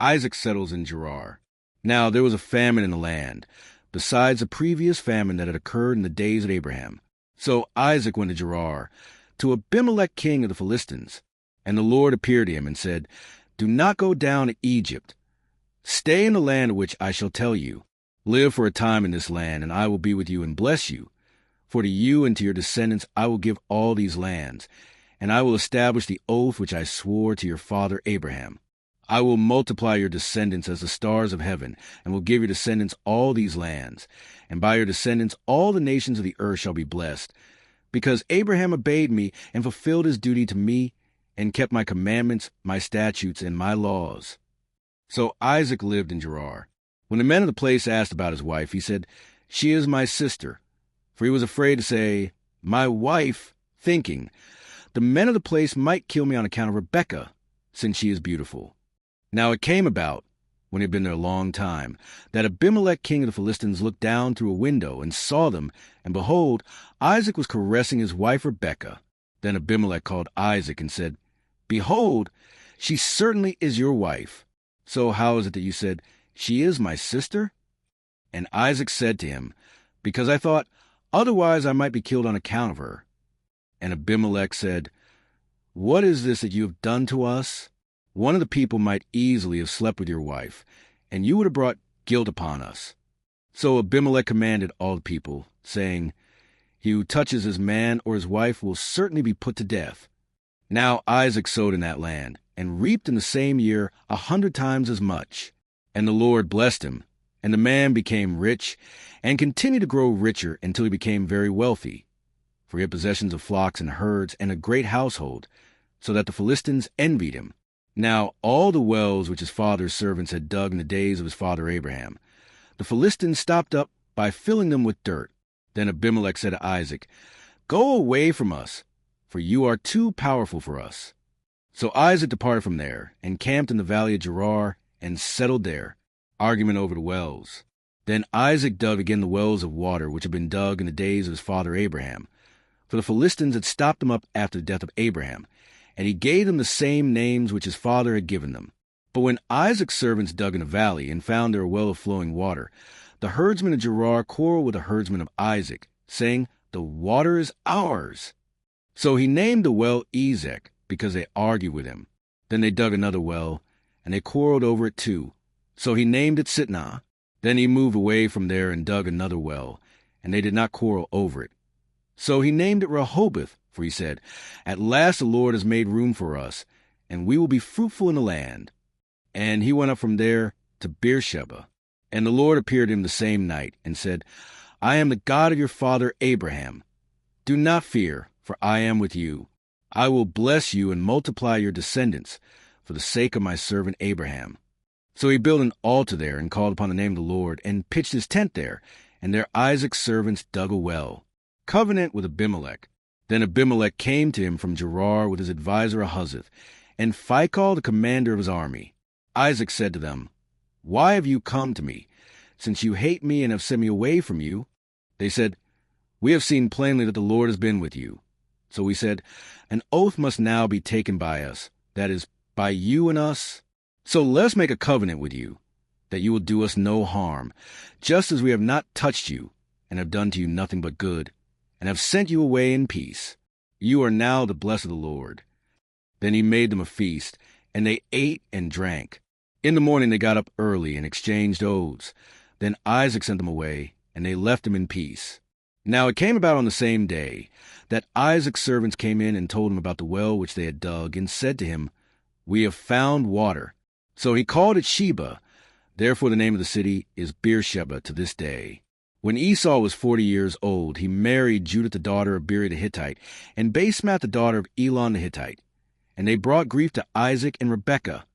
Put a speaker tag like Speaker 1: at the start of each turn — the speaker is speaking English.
Speaker 1: Isaac settles in Gerar. Now there was a famine in the land, besides a previous famine that had occurred in the days of Abraham. So Isaac went to Gerar, to Abimelech king of the Philistines. And the Lord appeared to him and said, "Do not go down to Egypt. Stay in the land of which I shall tell you. Live for a time in this land, and I will be with you and bless you. For to you and to your descendants I will give all these lands, and I will establish the oath which I swore to your father Abraham. I will multiply your descendants as the stars of heaven, and will give your descendants all these lands. And by your descendants all the nations of the earth shall be blessed, because Abraham obeyed me and fulfilled his duty to me, and kept my commandments, my statutes, and my laws." So Isaac lived in Gerar. When the men of the place asked about his wife, he said, "She is my sister." For he was afraid to say, "My wife," thinking, "The men of the place might kill me on account of Rebekah, since she is beautiful." Now it came about, when he had been there a long time, that Abimelech king of the Philistines looked down through a window and saw them, and behold, Isaac was caressing his wife Rebekah. Then Abimelech called Isaac and said, "Behold, she certainly is your wife. So how is it that you said, 'She is my sister'?" And Isaac said to him, "Because I thought, otherwise I might be killed on account of her." And Abimelech said, "What is this that you have done to us? One of the people might easily have slept with your wife, and you would have brought guilt upon us." So Abimelech commanded all the people, saying, "He who touches his man or his wife will certainly be put to death." Now Isaac sowed in that land, and reaped in the same year 100 times as much. And the Lord blessed him, and the man became rich, and continued to grow richer until he became very wealthy. For he had possessions of flocks and herds, and a great household, so that the Philistines envied him. Now all the wells which his father's servants had dug in the days of his father Abraham, the Philistines stopped up by filling them with dirt. Then Abimelech said to Isaac, "Go away from us, for you are too powerful for us." So Isaac departed from there, and camped in the valley of Gerar, and settled there, arguing over the wells. Then Isaac dug again the wells of water which had been dug in the days of his father Abraham, for the Philistines had stopped them up after the death of Abraham, and he gave them the same names which his father had given them. But when Isaac's servants dug in a valley, and found there a well of flowing water, the herdsmen of Gerar quarreled with the herdsmen of Isaac, saying, "The water is ours." So he named the well Ezek, because they argued with him. Then they dug another well, and they quarreled over it too. So he named it Sitnah. Then he moved away from there and dug another well, and they did not quarrel over it. So he named it Rehoboth, for he said, "At last the Lord has made room for us, and we will be fruitful in the land." And he went up from there to Beersheba. And the Lord appeared to him the same night, and said, "I am the God of your father Abraham. Do not fear, for I am with you. I will bless you and multiply your descendants, for the sake of my servant Abraham." So he built an altar there, and called upon the name of the Lord, and pitched his tent there. And there Isaac's servants dug a well, covenant with Abimelech. Then Abimelech came to him from Gerar with his adviser Ahuzzath, and Phicol the commander of his army. Isaac said to them, "Why have you come to me, since you hate me and have sent me away from you?" They said, "We have seen plainly that the Lord has been with you." So we said, "An oath must now be taken by us, that is, by you and us. So let us make a covenant with you, that you will do us no harm, just as we have not touched you, and have done to you nothing but good, and have sent you away in peace. You are now the blessed of the Lord." Then he made them a feast, and they ate and drank. In the morning they got up early and exchanged oaths. Then Isaac sent them away, and they left him in peace. Now it came about on the same day that Isaac's servants came in and told him about the well which they had dug, and said to him, "We have found water." So he called it Sheba. Therefore the name of the city is Beersheba to this day. When Esau was 40 years old, he married Judith the daughter of Beeri the Hittite, and Basemath the daughter of Elon the Hittite. And they brought grief to Isaac and Rebekah,